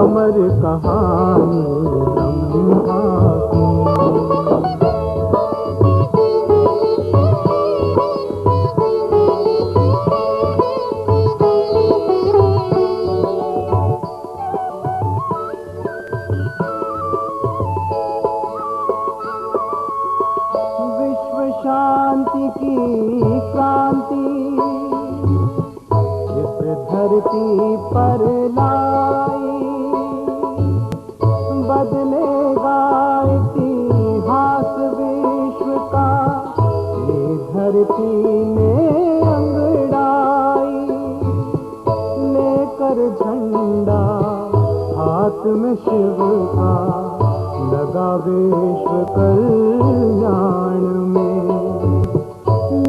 अमर कहानी ब्रह्मा की। शांति की क्रांति इस धरती पर लाई, बदलेगा इतिहास विश्व का ये धरती में अंगड़ाई। लेकर झंडा हाथ में शिव का, लगा विश्व कल्याण में,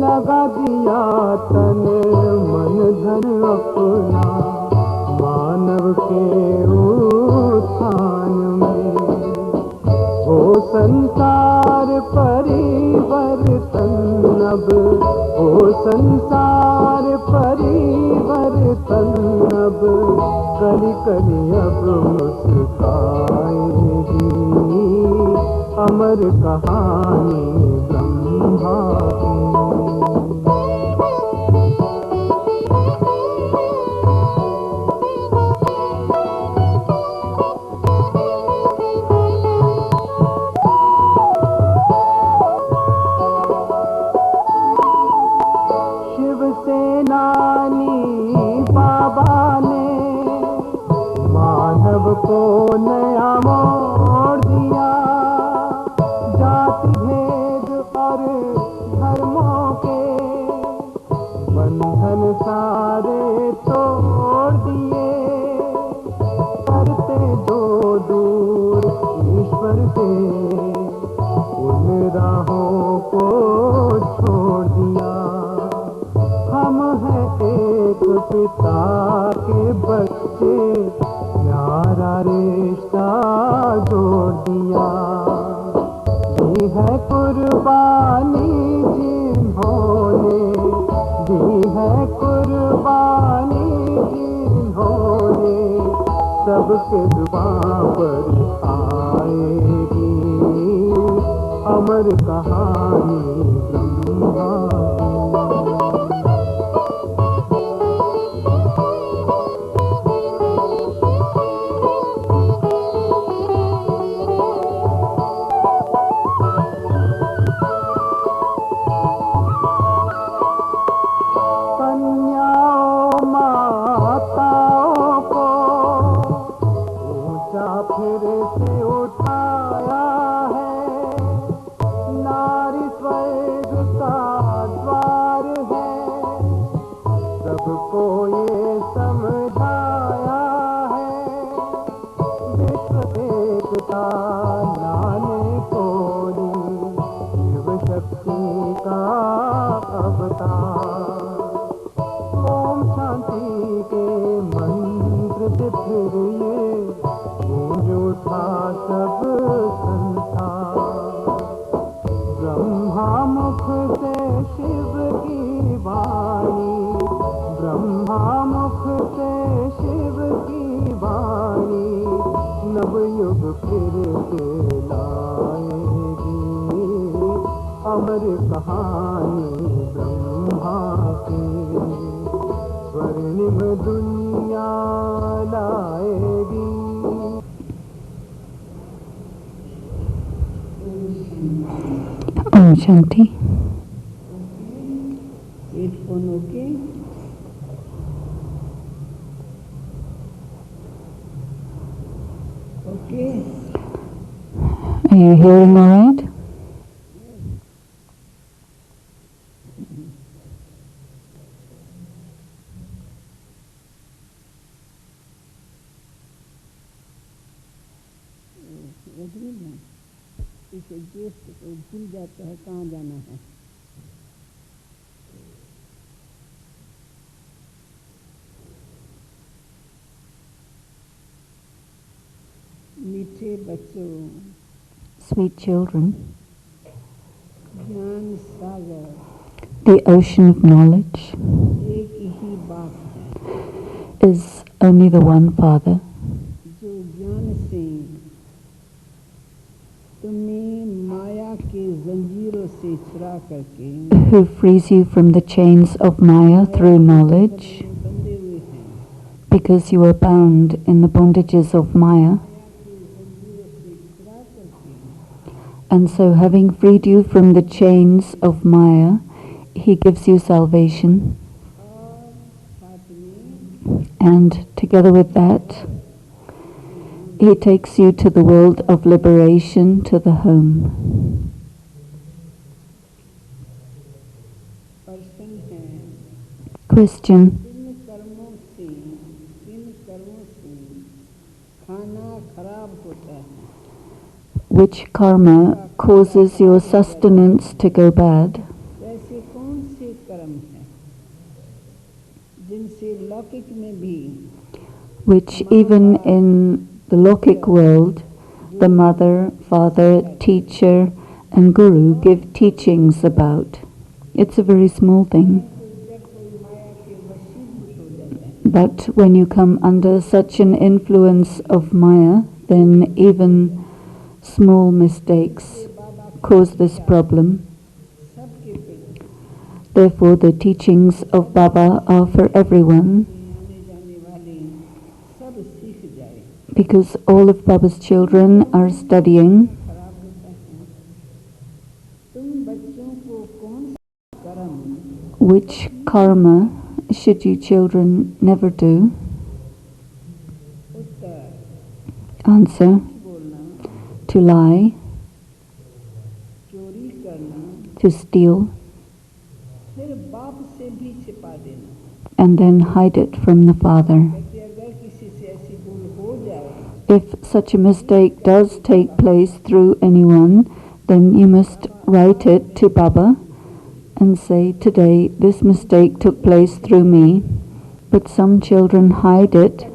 लगा दिया तन मन धन अपना मानव के उत्थान में। हो संसार परिवर्तन अब, हो संसार परिवर्तन अब, कली कली अब मुस्काएगी अमर कहानी ब्रह्मा की। को नया मोड़ दिया, जाति भेद और धर्मों के बंधन सारे तोड़ दिए। करते जो दूर ईश्वर से, उन राहों को छोड़ दिया। हम हैं एक पिता के बच्चे, प्यारा रिश्ता जोड़ दिया। दी है कुर्बानी जिन्होंने, दी है कुर्बानी जिन्होंने, सबके जुबां पर आएगी अमर कहानी ब्रह्मा की। अमर कहानी ब्रह्मा की, स्वर्णिम दुनिया लाएगी। ओम शांति। Headphone okay? Okay? Are you hearing all right? इसे देख के भूल जाता है कहाँ जाना है। मीठे बच्चों, Sweet children, ज्ञान सागर, the ocean of knowledge एक ही बाप है, is only the one Father, जो ज्ञान से तुम्हें माया के जंजीरों से छुड़ा करके who frees you from the chains of Maya through knowledge, बंधे हुए हैं। because you are bound in the bondages of Maya. And so, having freed you from the chains of Maya, He gives you salvation. And together with that, He takes you to the world of liberation, to the home. Question. किन कर्मों से खाना खराब होता है? Which karma causes your sustenance to go bad? वैसे कौन से कर्म हैं जिनसे लौकिक में भी Which even in the Lokic world, the mother, father, teacher and guru give teachings about. It's a very small thing. But when you come under such an influence of Maya, then even small mistakes cause this problem. Therefore, the teachings of Baba are for everyone, because all of Baba's children are studying. Which karma should you children never do? Answer. To lie, to steal, and then hide it from the father. If such a mistake does take place through anyone, then you must write it to Baba and say, today this mistake took place through me. But some children hide it,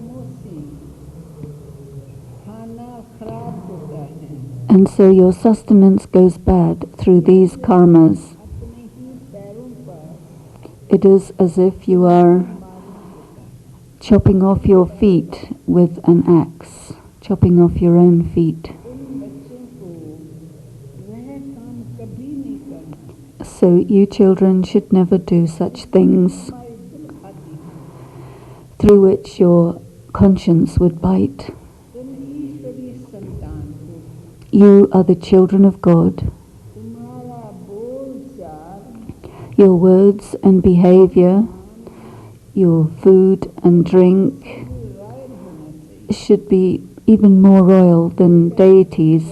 and so your sustenance goes bad through these karmas. It is as if you are chopping off your feet with an axe, chopping off your own feet. So you children should never do such things through which your conscience would bite. You are the children of God. Your words and behavior, your food and drink should be even more royal than deities.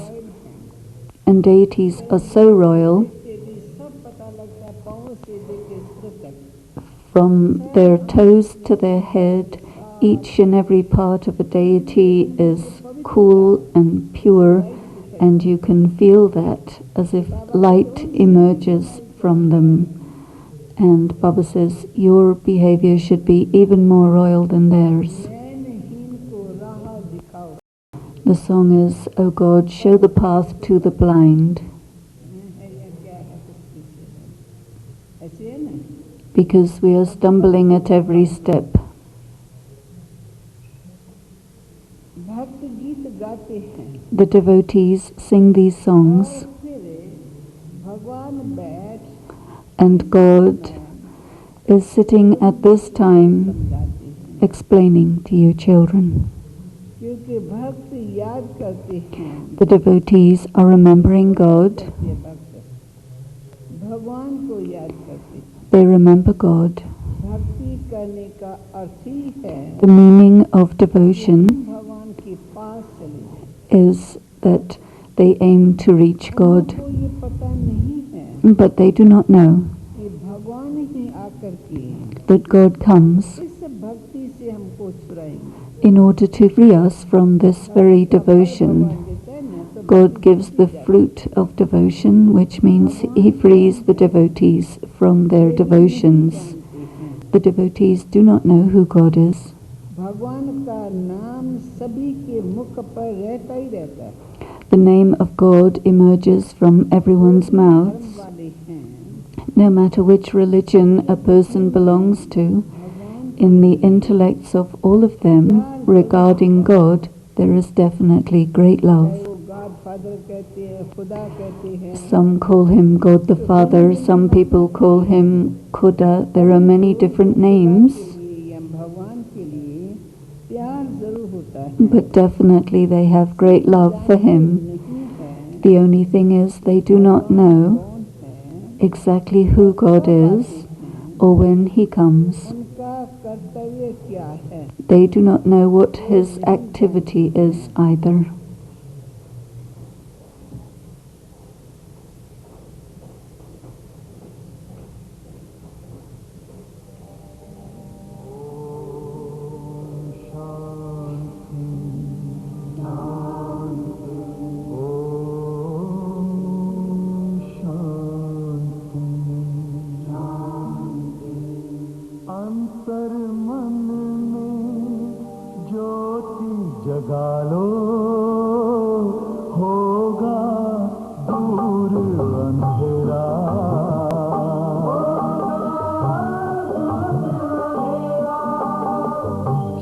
And deities are so royal, from their toes to their head, each and every part of a deity is cool and pure, and you can feel that as if light emerges from them. And Baba says, your behavior should be even more royal than theirs. The song is, O God, show the path to the blind. Because we are stumbling at every step. The devotees sing these songs, and God is sitting at this time explaining to you children. The devotees are remembering God. They remember God. The meaning of devotion is that they aim to reach God, but they do not know that God comes in order to free us from this very devotion. God gives the fruit of devotion, which means He frees the devotees from their devotions. The devotees do not know who God is. The name of God emerges from everyone's mouths. No matter which religion a person belongs to, in the intellects of all of them regarding God, there is definitely great चाहे love. वो God father कहते हैं, खुदा कहते हैं, Some call him God the Father, some people call him Khuda. There are many different names, के लिए या भगवान के लिए प्यार जरूर होता है, but definitely they have great love for him. नहीं है The only thing is they do not know कौन है, exactly who God is or when he comes. उनका कर्तव्य क्या है. They do not know what his activity is either. अंतर मन में ज्योति जगा लो, होगा दूर अंधेरा.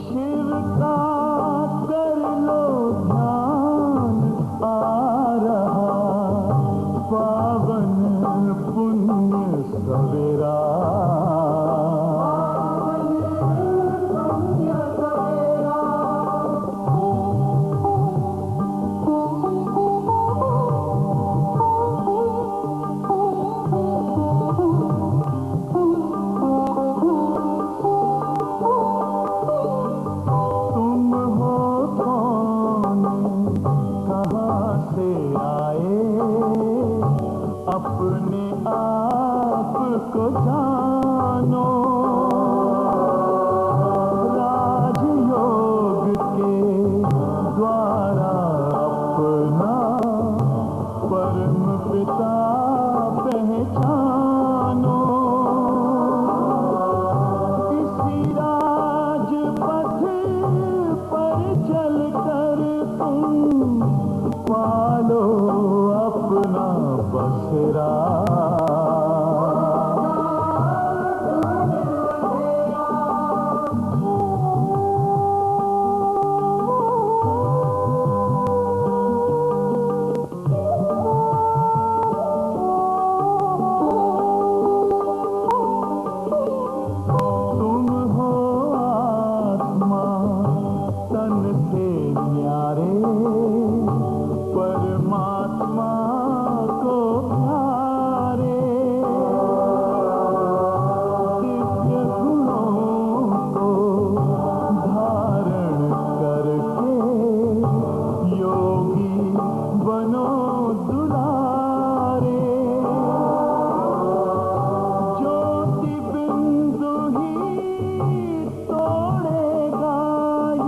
शिव का कर लो ध्यान, आ रहा पावन पुण्य सवेरा. तुम हो कौन, कहाँ से आए, अपने आप को जानो. राजयोग के द्वारा अपना परम पिता पहचानो. इसी राजपथ पर चलकर तुम पालो अपना बसेरा. तुम हो आत्मा तन से न्यारे, परमात्मा को प्यारे. दिव्य गुणों को धारण करके योगी बनो दुलारे. ज्योति बिंदु ही तोड़ेगा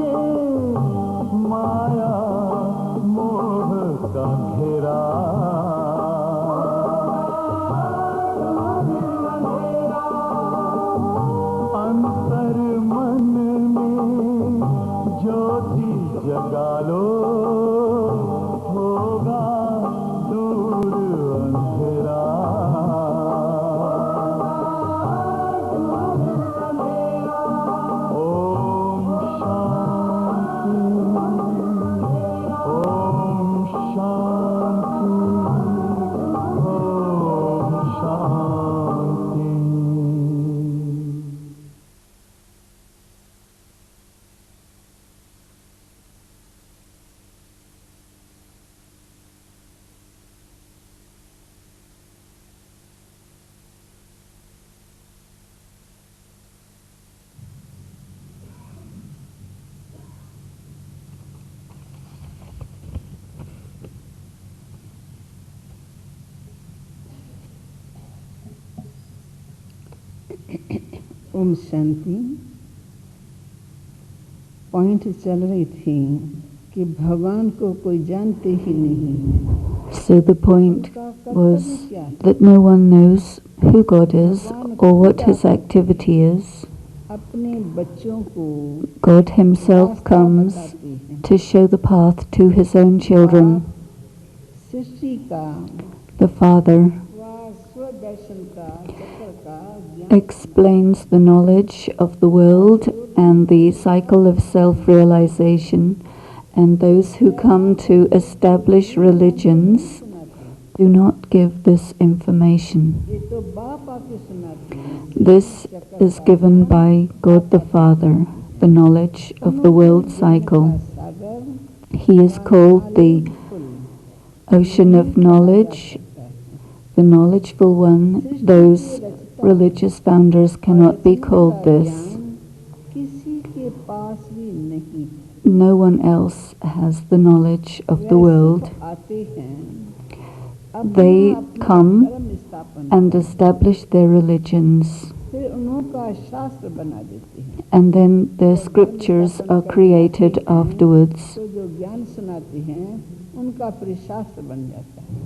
ये माया मोह का घेरा. अंतर मन में ज्योति जगा लो, होगा दूर अंधेरा. ओम शांति, ओम शांति, ओम शांति. ओम शांति. पॉइंट चल रही थी कि भगवान को कोई जानते ही नहीं है. So the point was that no one knows who God is or what his activity is. अपने बच्चों को God himself comes to show the path to his own children. सृष्टि का The Father व स्वदर्शन का चक्र का ज्ञान explains the knowledge of the world and the cycle of self-realization And those who come to establish religions do not give this information. ये तो बाप आके सुनाते हैं। This is given by God the Father, the knowledge of the world cycle. Sagar He is called the ocean of knowledge, the knowledgeful one. Those religious founders cannot be called this. किसी के पास भी नहीं। No one else has the knowledge of the world. आते हैं They come and establish their religions, फिर उनका शास्त्र बना देते हैं। and then their scriptures are created afterwards. तो जो ज्ञान सुनाते हैं उनका फिर शास्त्र बन जाता है।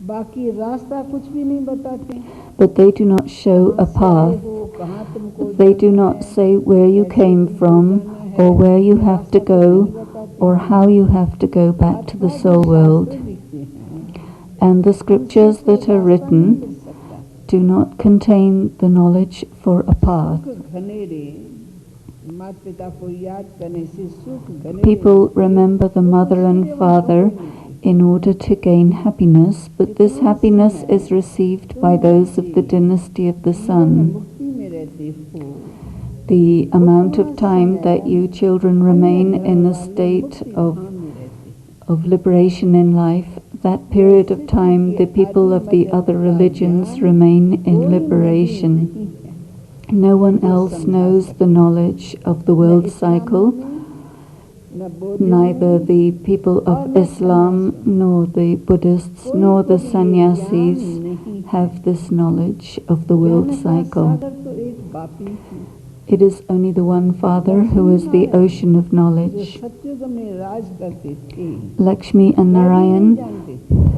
बाकी रास्ता कुछ भी नहीं बताते। But they do not show a path. कहाँ तुमको They do not say where you came from, or where you have to go, or how you have to go back to the soul world. And the scriptures that are written do not contain the knowledge for a path. People remember the mother and father in order to gain happiness, but this happiness is received by those of the dynasty of the sun. The amount of time that you children remain in a state of liberation in life, that period of time the people of the other religions remain in liberation. No one else knows the knowledge of the world cycle. Neither the people of Islam, nor the Buddhists, nor the sannyasis have this knowledge of the world cycle. It is only the one Father who is the ocean of knowledge. Lakshmi and Narayan,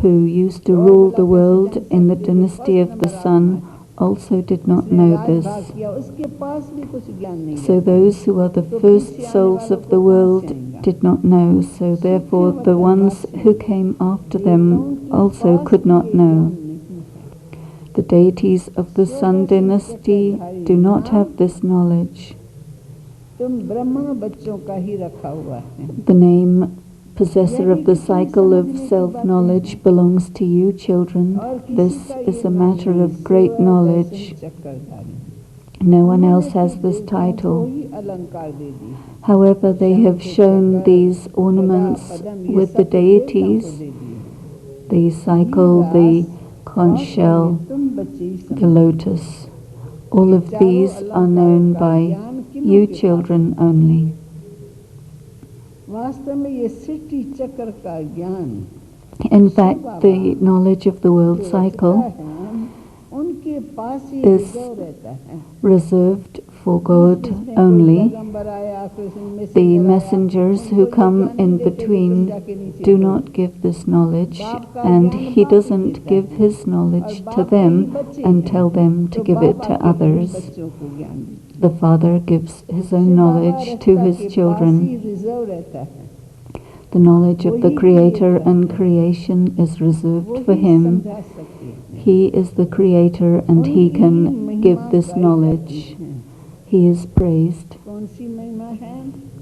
who used to rule the world in the dynasty of the sun, also did not know this. So those who are the first souls of the world did not know, so therefore the ones who came after them also could not know. The deities of the Sun dynasty do not have this knowledge. The name possessor of the cycle of self-knowledge belongs to you, children. This is a matter of great knowledge. No one else has this title. However, they have shown these ornaments with the deities, the cycle, the conch shell, the lotus. All of these are known by you children only. In fact, the knowledge of the world cycle is reserved for God only. The messengers who come in between do not give this knowledge, and he doesn't give his knowledge to them and tell them to give it to others. The Father gives his own knowledge to his children. The knowledge of the Creator and creation is reserved for him. He is the Creator and he can give this knowledge. He is praised.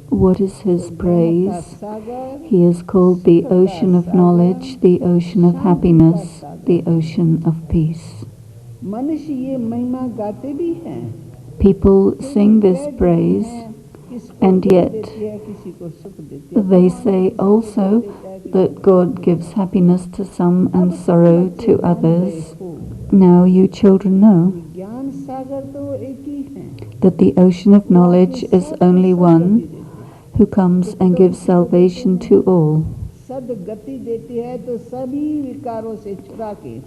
What is his praise? He is called the ocean of knowledge, the ocean of happiness, the ocean of peace. People sing this praise, and yet they say also that God gives happiness to some and sorrow to others. Now you children know that the ocean of knowledge is only one who comes and gives salvation to all.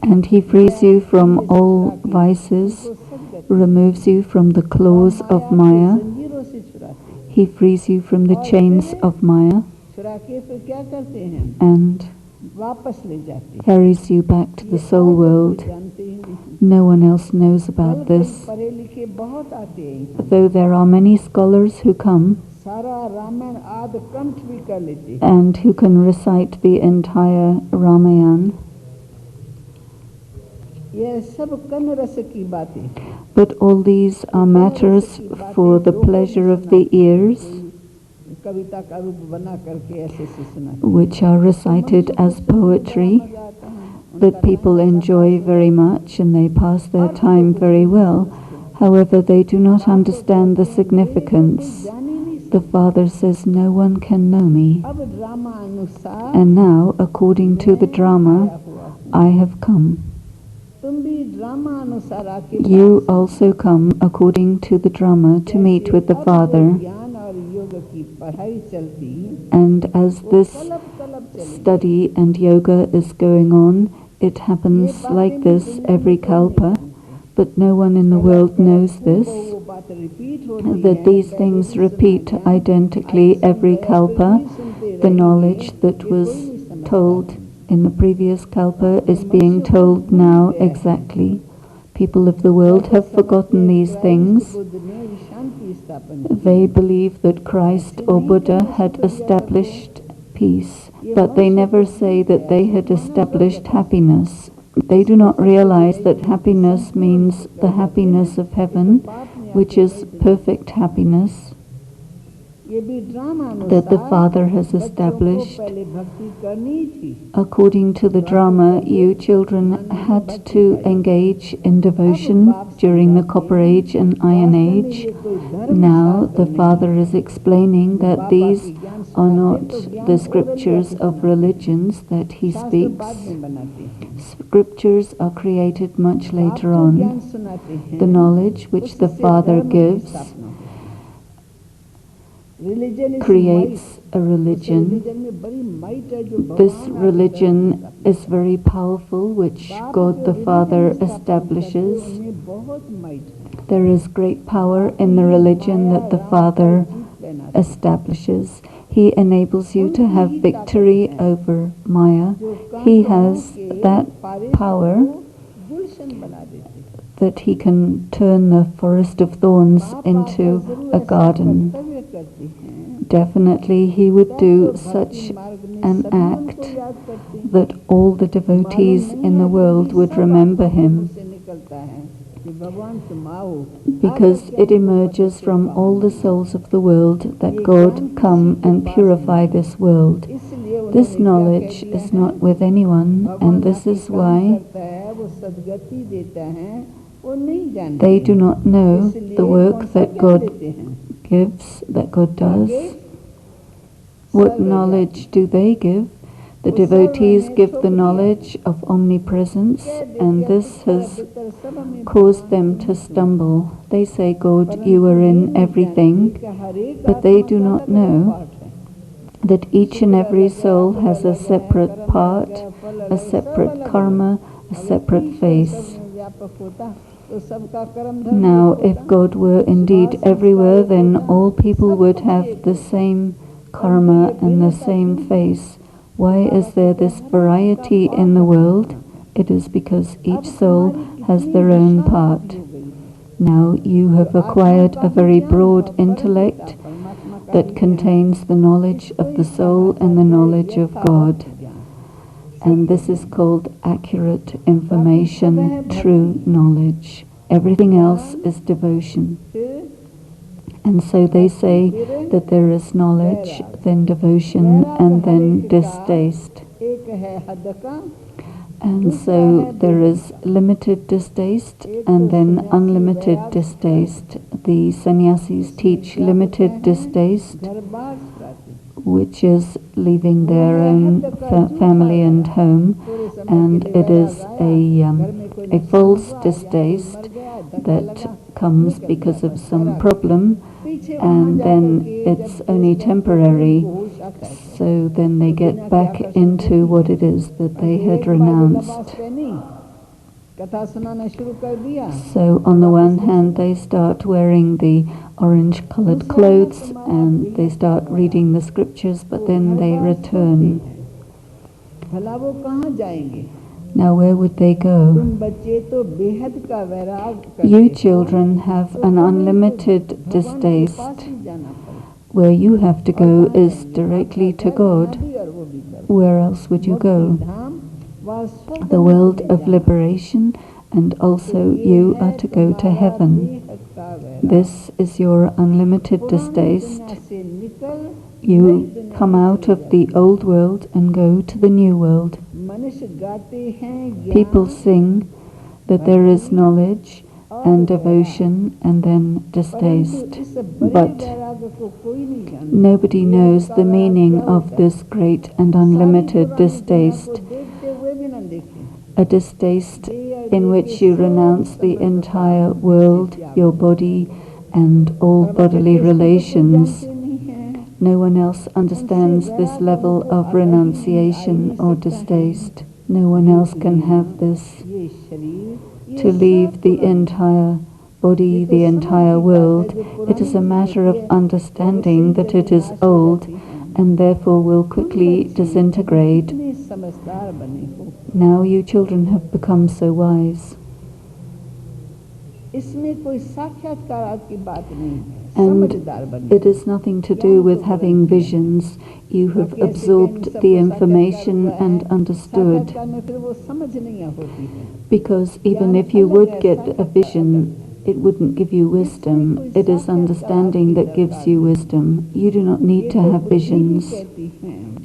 And he frees you from all vices, removes you from the claws of Maya. He frees you from the chains of Maya and carries you back to the soul world. No one else knows about this. Though there are many scholars who come and who can recite the entire Ramayana, but all these are matters for the pleasure of the ears. कविता का रूप बना करके ऐसे से सुनाते which are recited as poetry that people enjoy very much and they pass their time very well. However, they do not understand the significance. The father says, no one can know me. अब drama अनुसार And now, according to the drama, I have come. तुम भी drama अनुसार आके You also come according to the drama to meet with the father. ज्ञान और योग की पढ़ाई चलती And as this club club चली study and yoga is going on, it happens like this every kalpa. But no one in the world knows this, वो बात repeat होती that these things repeat identically every kalpa. The knowledge that was told in the previous kalpa is being told now exactly. People of the world have forgotten these things. They believe that Christ or Buddha had established peace, but they never say that they had established happiness. They do not realize that happiness means the happiness of heaven, which is perfect happiness, that the Father has established. According to the drama, you children had to engage in devotion during the Copper Age and Iron Age. Now the Father is explaining that these are not the scriptures of religions that he speaks. Scriptures are created much later on. The knowledge which the Father gives creates a religion. This religion is very powerful, which God the Father establishes. There is great power in the religion that the Father establishes. He enables you to have victory over Maya. He has that power that he can turn the forest of thorns into a garden. Definitely he would do such an act that all the devotees in the world would remember him, because it emerges from all the souls of the world that God come and purify this world. This knowledge is not with anyone, and this is why they do not know the work that God gives, that God does. What knowledge do they give? The devotees give the knowledge of omnipresence, and this has caused them to stumble. They say, God, you are in everything, but they do not know that each and every soul has a separate part, a separate karma, a separate face. Now, if God were indeed everywhere, then all people would have the same karma and the same face. Why is there this variety in the world? It is because each soul has their own part. Now you have acquired a very broad intellect that contains the knowledge of the soul and the knowledge of God. And this is called accurate information, true knowledge. Everything else is devotion. And so they say that there is knowledge, then devotion, and then distaste. And so there is limited distaste and then unlimited distaste. The sannyasis teach limited distaste, which is leaving their own family and home, and it is a false distaste that comes because of some problem, and then it's only temporary, so then they get back into what it is that they had renounced. So on the one hand they start wearing the orange colored clothes and they start reading the scriptures, but then they return. Now where would they go? You children have an unlimited distaste. Where you have to go is directly to God. Where else would you go? The world of liberation and also you are to go to heaven. This is your unlimited distaste. You come out of the old world and go to the new world. People sing that there is knowledge and devotion and then distaste, but nobody knows the meaning of this great and unlimited distaste, a distaste in which you renounce the entire world, your body, and all bodily relations. No one else understands this level of renunciation or distaste. No one else can have this. To leave the entire body, the entire world, it is a matter of understanding that it is old and therefore will quickly disintegrate. Now you children have become so wise. And it is nothing to do with having visions. You have absorbed the information and understood. Because even if you would get a vision, it wouldn't give you wisdom. It is understanding that gives you wisdom. You do not need to have visions.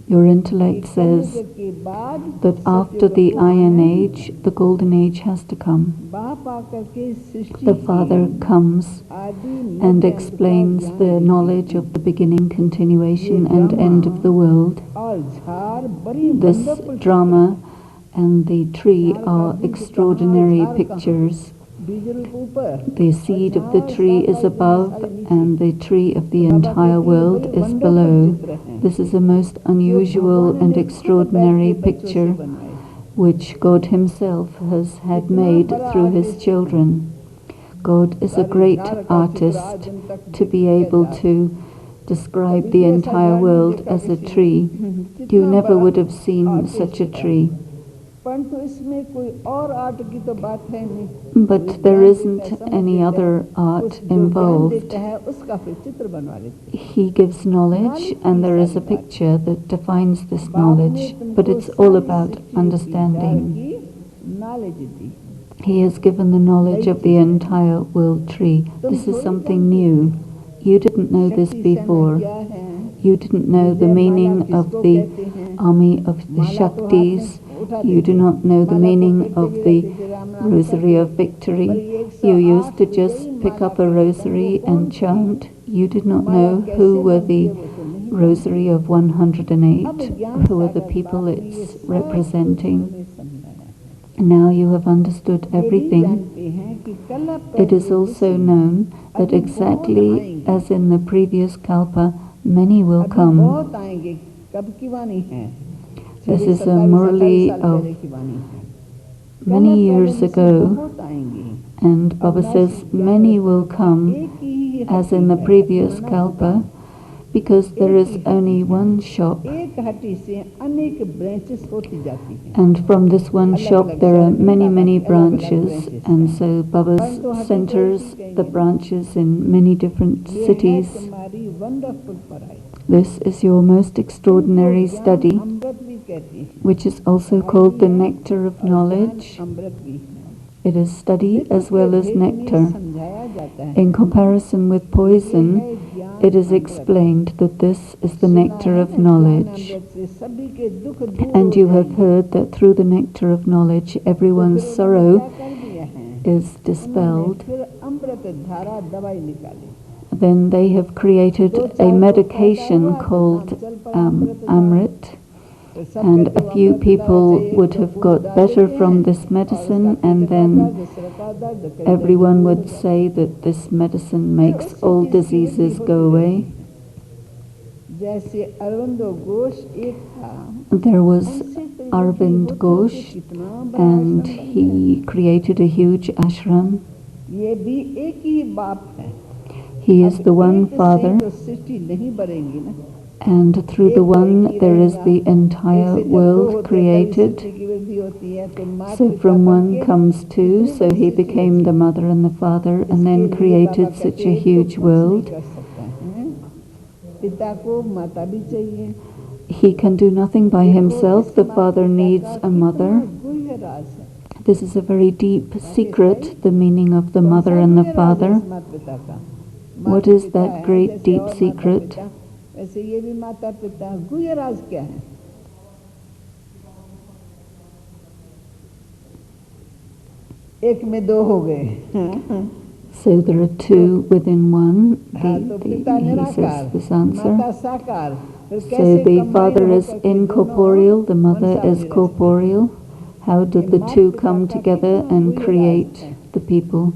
Your intellect says that after the Iron Age, the Golden Age has to come. The Father comes and explains the knowledge of the beginning, continuation, and end of the world. This drama and the tree are extraordinary pictures. The seed of the tree is above and the tree of the entire world is below. This is a most unusual and extraordinary picture which God Himself has had made through His children. God is a great artist to be able to describe the entire world as a tree. You never would have seen such a tree. But there isn't any other art involved. He gives knowledge and there is a picture that defines this knowledge, but it's all about understanding. He has given the knowledge of the entire world tree. This is something new. You didn't know this before. You didn't know the meaning of the army of the Shaktis. You do not know the meaning of the Rosary of Victory. You used to just pick up a rosary and chant. You did not know who were the Rosary of 108, who are the people it's representing. Now you have understood everything. It is also known that exactly as in the previous kalpa, many will come. This is a Murli of many years ago, and Baba says many will come as in the previous kalpa, because there is only one shop, and from this one shop there are many branches, and so Baba's centers the branches in many different cities. This is your most extraordinary study, which is also called the nectar of knowledge. It is study as well as nectar. In comparison with poison, it is explained that this is the nectar of knowledge. And you have heard that through the nectar of knowledge, everyone's sorrow is dispelled. Then they have created a medication called Amrit, and a few people would have got better from this medicine, and then everyone would say that this medicine makes all diseases go away. There was Arvind Ghosh, and he created a huge ashram. He is the one Father, and through the one there is the entire world created. So from one comes two, so he became the Mother and the Father, and then created such a huge world. He can do nothing by himself. The Father needs a mother. This is a very deep secret, the meaning of the mother and the father. What is that great deep secret? वैसे ये भी माता पिता। गुह्य राज क्या है? एक में दो हो गए। So there are two within one. तो पिता He निराकार, says this answer. माता साकार। फिर So कैसे the combine father is होकर के incorporeal, the दोनों mother Mansa is विरस्त? corporeal. How did the two come together and create the people?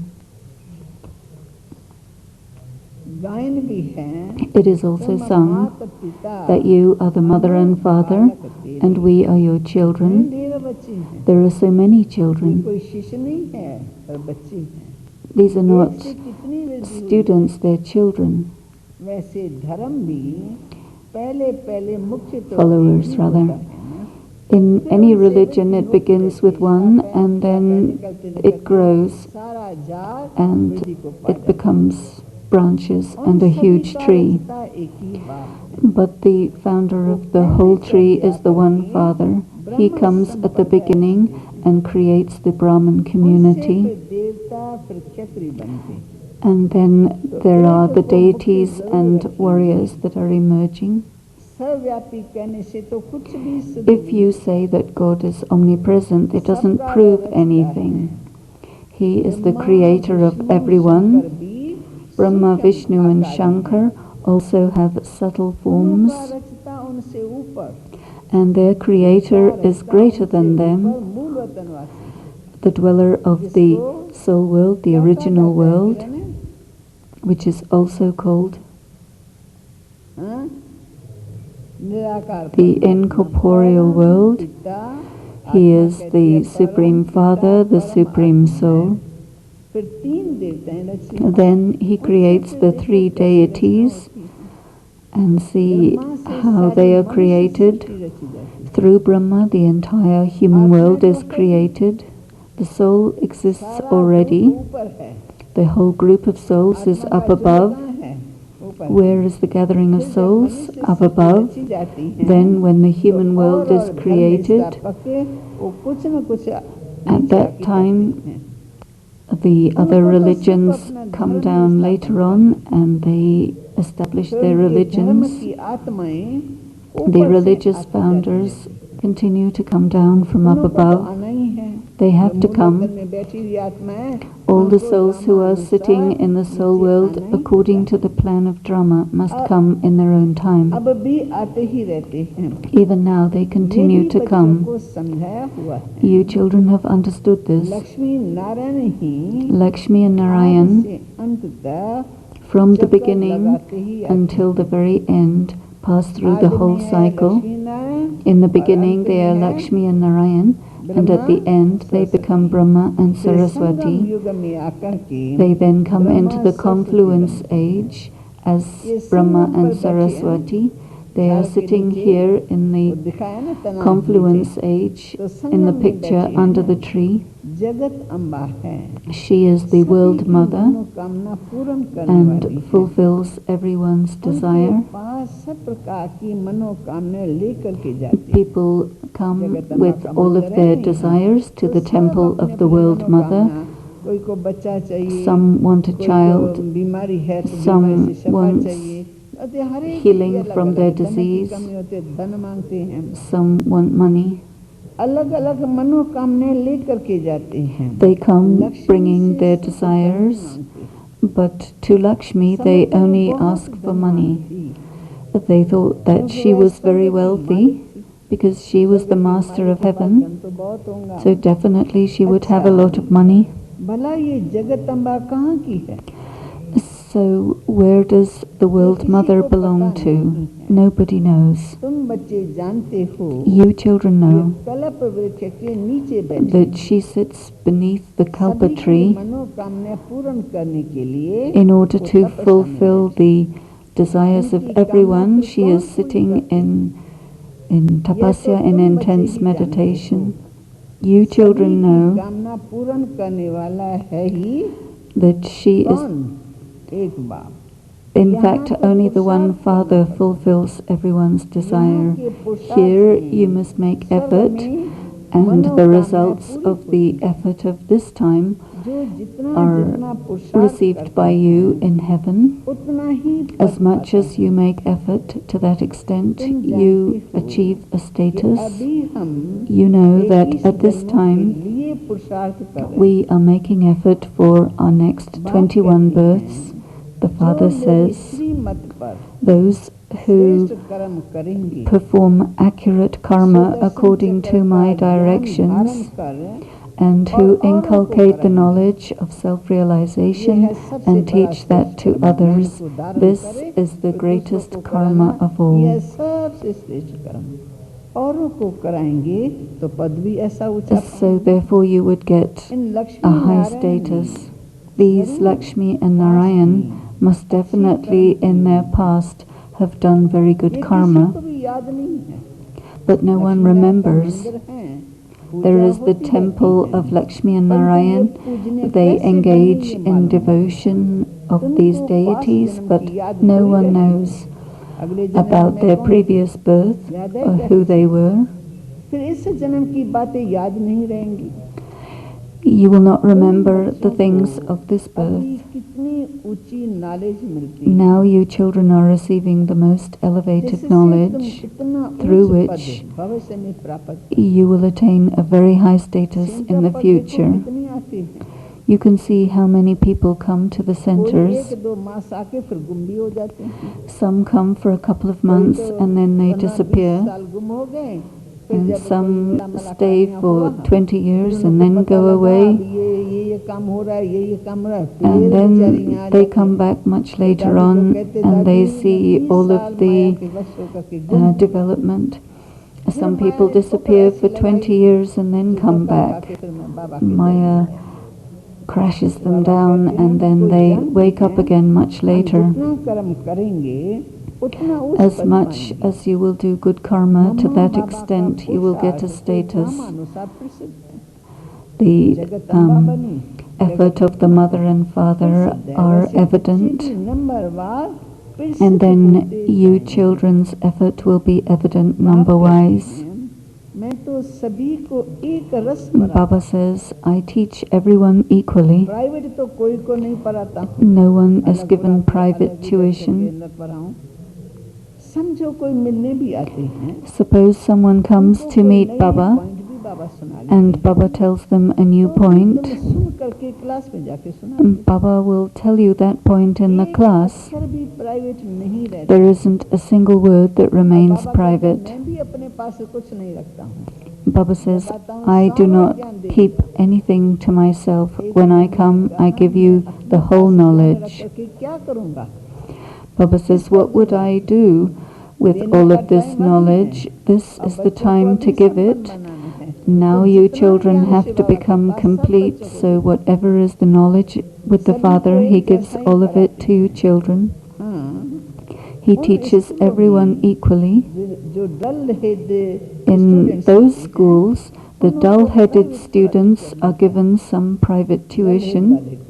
गायन भी है। It is also sung that you are the mother and father, and we are your children. ढेर बच्चे हैं। There are so many children. कोई शिष्य नहीं है, पर बच्चे हैं। These are not इससे कितनी वृद्धि हुई? students, they're children. वैसे धर्म भी पहले पहले मुख्य तो Followers, एक ही rather. होता है ना। In any religion, it begins with one, and then it grows, सारा झाड़ and वृद्धि को पा it becomes branches and a जाता है। huge सभी का tree. रचता एक ही बाप है। But the founder of the whole tree is the one Father. He comes at the beginning and creates the Brahman उससे community. फिर देवता फिर क्षत्रिय बनते हैं। And then there are the deities and warriors that are emerging. सर्वव्यापी कहने से तो कुछ भी सिद्ध If you say that God is omnipresent, it doesn't prove anything. He is the creator of everyone. Brahma, Vishnu and Shankar also have subtle forms, रचता उनसे ऊपर and their creator is greater than them, मूल वतनवासी। the dweller of the soul world, the original world, which is also called हाँ? निराकार the incorporeal world. He is the Supreme Father, the Supreme Soul. फिर तीन देवता हैं Lakshmi. Then he creates the three deities, and see how they are created. Through Brahma, the entire human world is created. The soul exists already. ऊपर है। The whole group of souls is up above. Where is the gathering of souls? Up above. Then when the human world is created, at that time the other religions come down later on and they establish their religions. The religious founders continue to come down from up above. They have to come. All the souls who are sitting in the soul world according to the plan of drama must come in their own time. Even now they continue to come. You children have understood this. Lakshmi and Narayan, from the beginning until the very end, pass through the whole cycle. In the beginning they are Lakshmi and Narayan, and at the end they become Brahma and Saraswati. They then come into the confluence age as Brahma and Saraswati. They are sitting here in the confluence age in the picture under the tree. She is the world mother and fulfills everyone's desire. People come with all of their desires to the temple of the world mother. Some want a child, some want healing from their disease, some want money. They come bringing their desires, but to Lakshmi they only ask for money. They thought that she was very wealthy because she was the master of heaven, so definitely she would have a lot of money. So where does the world mother belong to? Nobody knows. You children know that she sits beneath the kalpa tree in order to fulfill the desires of everyone. She is sitting in tapasya, in intense meditation. You children know that she is, in fact, only the one Father fulfills everyone's desire. Here you must make effort And the results of the effort of this time are received by you in heaven. As much as you make effort to that extent, you achieve a status. You know that at this time we are making effort for our next 21 births. The Father says, those who perform accurate karma according to my directions and who inculcate the knowledge of self-realization and teach that to others, this is the greatest karma of all. So therefore you would get a high status. These Lakshmi and Narayan must definitely in their past have done very good karma, but no one remembers. There is the temple of Lakshmi and Narayan. They engage in devotion of these deities, but no one knows about their previous birth or who they were. You will not remember the things of this birth. Now you children are receiving the most elevated knowledge through which you will attain a very high status in the future. You can see how many people come to the centers. Some come for a couple of months and then they disappear. And some stay for 20 years and then go away. And then they come back much later on and they see all of the development. Some people disappear for 20 years and then come back. Maya crashes them down and then they wake up again much later. As much as you will do good karma, to that extent you will get a status. The effort of the mother and father are evident, and then you children's effort will be evident number-wise. Baba says, I teach everyone equally. No one is given private tuition. Suppose someone comes to meet Baba and Baba tells them a new point. Baba will tell you that point in the class. There isn't a single word that remains private. Baba says, I do not keep anything to myself. When I come, I give you the whole knowledge. Baba says, what would I do with all of this knowledge? This is the time to give it. Now you children have to become complete, so whatever is the knowledge with the Father, he gives all of it to you children. He teaches everyone equally. In those schools, the dull-headed students are given some private tuition.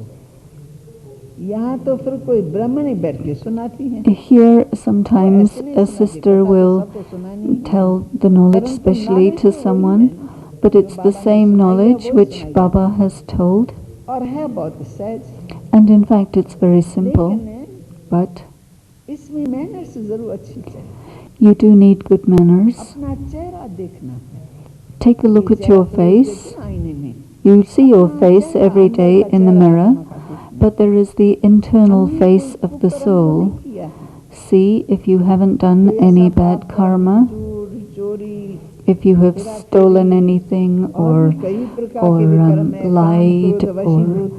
Here sometimes a sister will tell the knowledge specially to someone, but it's the same knowledge which Baba has told. And in fact it's very simple, but you do need good manners. Take a look at your face. You see your face every day in the mirror, but there is the internal face of the soul. See if you haven't done any bad karma, if you have stolen anything or lied or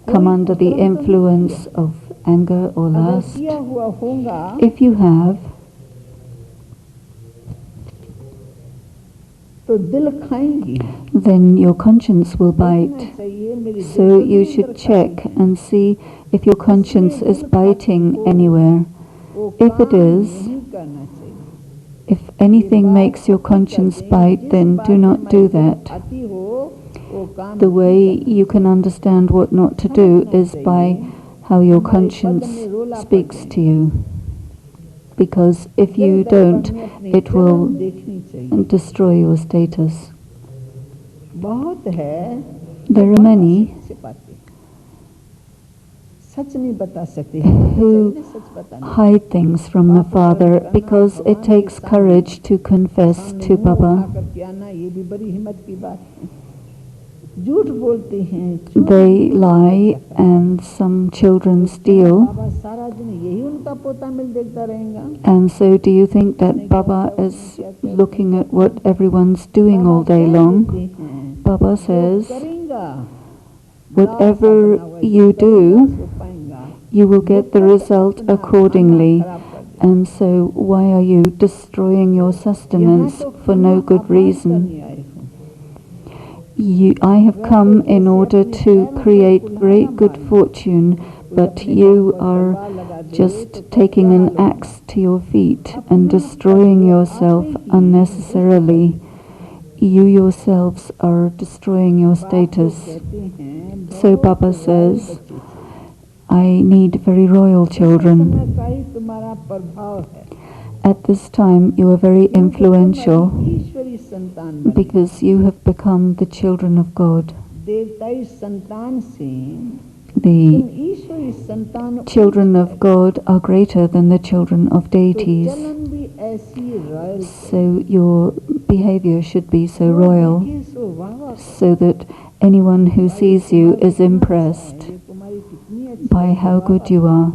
come under the influence of anger or lust. If you have, then your conscience will bite. So you should check and see if your conscience is biting anywhere. If it is, if anything makes your conscience bite, then do not do that. The way you can understand what not to do is by how your conscience speaks to you. Because if you don't, it will destroy your status. बहुत है, There are many छिपाते, सच नहीं बता सकते, हिम्मत who चाहिए ना सच बताने की। hide things from the Father because it takes courage to confess सामने to मुंह उठा Baba. करके आना, ये भी बड़ी हिम्मत की बात है। झूठ बोलते हैं, चोरी They करते lie हैं। and some children steal. बाबा सारा दिन यही उनका पोता मिल देखता रहेगा। And so do you think that Baba is looking at what everyone's doing all day long? Baba says, करेगा, whatever you do, you will get the result accordingly. And so why are you destroying your sustenance for no good reason? I have come in order to create great good fortune, but you are just taking an axe to your feet and destroying yourself unnecessarily. You yourselves are destroying your status. So Baba says, I need very royal children. At this time you are very influential because you have become the children of God. The children of God are greater than the children of deities. So your behavior should be so royal, so that anyone who sees you is impressed by how good you are.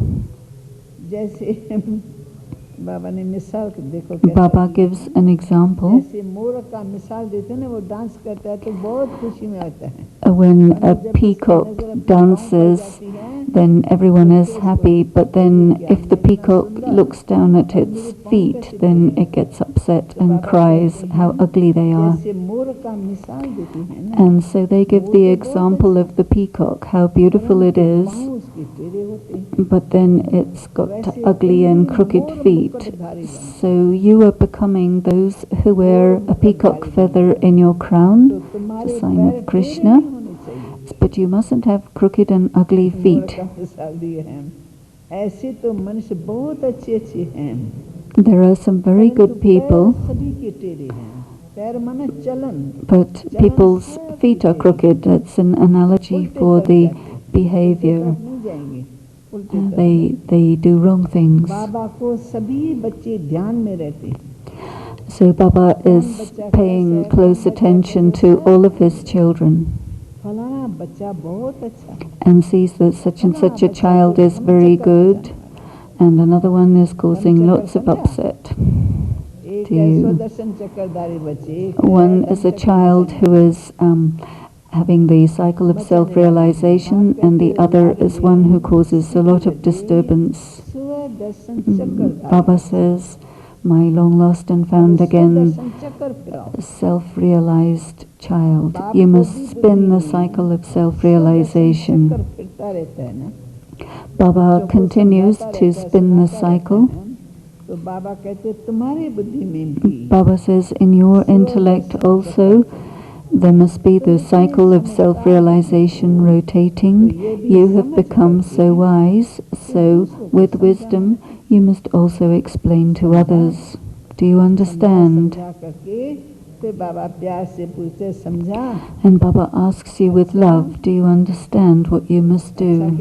Baba gives an example. When a peacock dances, then everyone is happy, but then if the peacock looks down at its feet, then it gets upset and cries how ugly they are. And so they give the example of the peacock, how beautiful it is, but then it's got ugly and crooked feet. So you are becoming those who wear a peacock feather in your crown, the sign of Krishna, but you mustn't have crooked and ugly feet. There are some very good people, but people's feet are crooked. That's an analogy for the behavior. They do wrong things. So Baba is paying close attention to all of his children and sees that such and such a child is very good and another one is causing lots of upset. One is a child who is having the cycle of self-realization, and the other is one who causes a lot of disturbance. Baba says, my long lost and found again self-realized child, you must spin the cycle of self-realization. Baba continues to spin the cycle. Baba says, in your intellect also, there must be the cycle of self-realization rotating. You have become so wise, so with wisdom you must also explain to others. Do you understand? And Baba asks you with love, do you understand what you must do?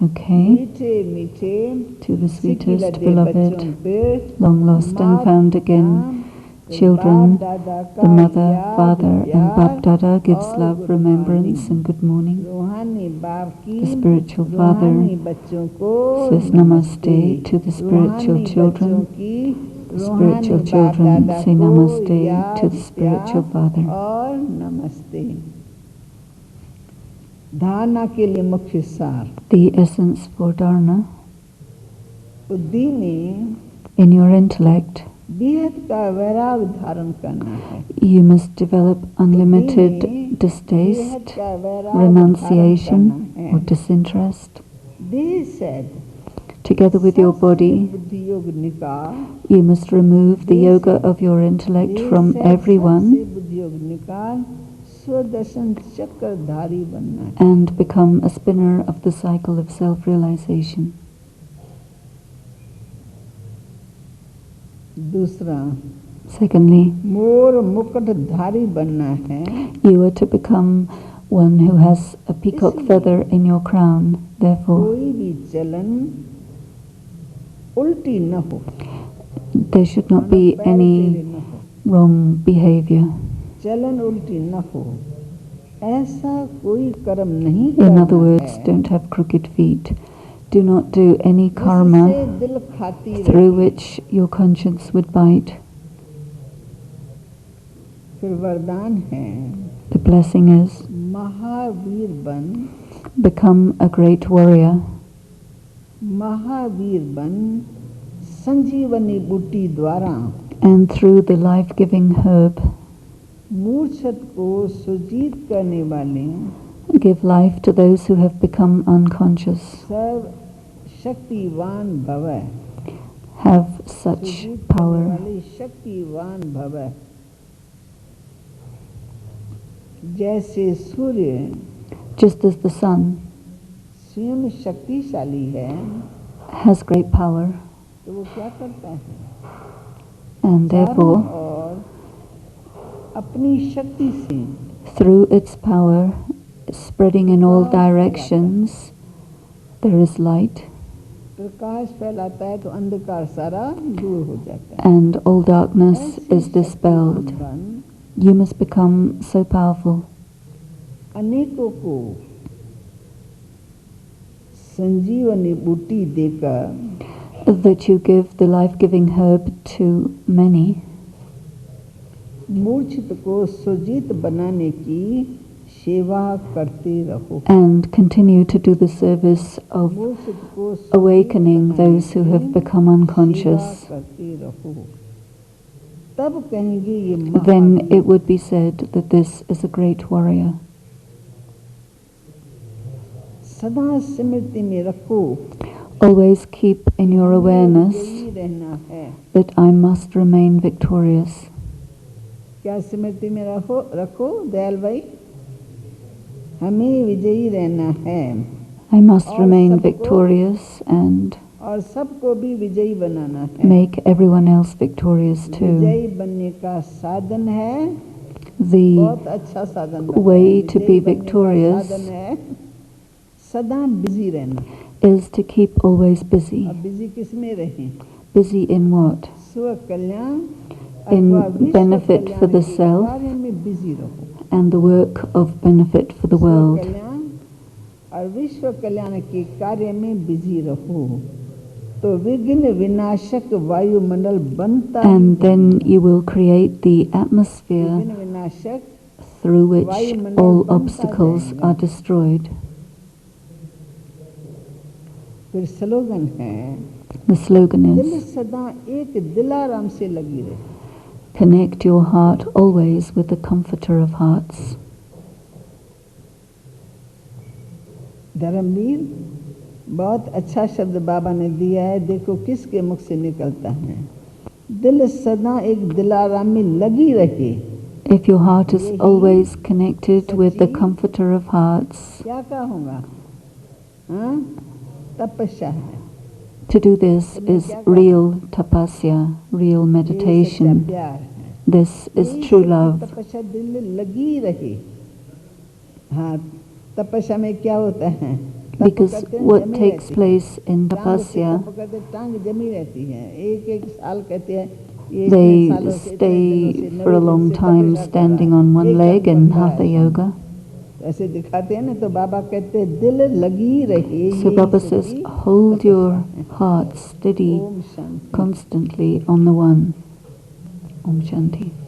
Okay. To the sweetest beloved, long lost and found again, children, the mother, father and Bab Dada gives love, remembrance and good morning. The spiritual father says namaste to the spiritual children. The spiritual children say namaste to the spiritual father. The essence for dharana. In your intellect, you must develop unlimited distaste, renunciation or disinterest. Together with your body, you must remove the yoga of your intellect from everyone and become a spinner of the cycle of Secondly, मोर मुकुटधारी बनना है, you are to become one who has a peacock feather in your crown. Therefore, कोई भी चलन उल्टी न हो, there should not be पैर टेढ़े any न हो, wrong behavior. चलन उल्टी न हो, ऐसा कोई कर्म नहीं In करना other words, है don't have crooked feet. Do not do any जिससे karma दिल खाती through रहे। which your conscience would bite. फिर वरदान है, The blessing is, महावीर बन, become a great warrior. Mahavir बन, संजीवनी बूटी द्वारा And through the life-giving herb, मूर्छत को सुजीत करने वाले give life to those who have become unconscious. सर्व शक्तिवान भव, Have such सुजीत करने power. वाले शक्तिवान भव। जैसे सूर्य Just as the sun स्वयं शक्तिशाली है, has great power, तो वो क्या करता है, and therefore, और अपनी शक्ति से through its power, spreading in all directions, there is light, प्रकाश फैलाता है, तो अंधकार सारा दूर हो जाता है। and all darkness ऐसे is dispelled. शक्तिवान बन, You must become so powerful अनेकों को संजीवनी बूटी देकर that you give the life-giving herb to many, मूर्छित को सुजीत बनाने की सेवा करते रहो। and continue to do the service of मूर्छित को सुजीत awakening बनाने those who have की become unconscious. सेवा करते रहो। तब कहेंगे ये Then Mahavir. it would be said that this is a great warrior. सदा स्मृति में रखो, Always keep in your awareness यही रहना है। that I must remain victorious. क्या स्मृति में रखो दयाल भाई, हमें विजयी रहना है I must और remain सबको- victorious and और सबको भी विजयी बनाना है। make everyone else victorious too. विजयी बनने का साधन है, The बहुत अच्छा साधन बताया। way to विजयी be बनने का victorious साधन है सदा बिजी रहना। is to keep always busy. अब बिजी किस में रहें, Busy in what? स्व कल्याण In अथवा विश्व benefit कल्याण for the के self कार्य में बिजी रहो। and the work of benefit for the स्व world. कल्याण और विश्व कल्याण के कार्य में बिजी रहो, तो विघ्न विनाशक वायुमंडल बनता ही And then रहेगा। you will create the atmosphere विघ्न विनाशक through which all obstacles are destroyed. फिर स्लोगन है, The slogan दिल is, सदा एक दिलाराम से लगी रहे। connect your heart always with the comforter of hearts. Dharmveer, बहुत अच्छा शब्द बाबा ने दिया है, देखो किसके मुख से निकलता है। दिल सदा एक दिलाराम में लगी रहे। If your heart is always connected with the comforter of hearts, क्या कहूँगा, हाँ, तपस्या है। to do this is real tapasya, real ये सच्चा meditation. प्यार है। This is यही true सच्ची love. तपस्या दिल में लगी रहे। हाँ, तपस्या में क्या होता है, तप Because करते हैं, what जमी takes रहती है। place in टांग से tapasya, तप करते टांग जमी रहती है। एक एक साल कहते हैं, ये they इतने सालों से, इतने दिनों से, stay for a 90 long दिन से time तपस्या कर standing रहा है। on one एक leg कप in बनता hatha है। yoga. ऐसे दिखाते हैं ना, तो बाबा कहते हैं दिल लगी रहे। So यही Baba सच्ची says, hold तपस्या your है। heart steady Om Shanti. constantly on the one. Om Shanti.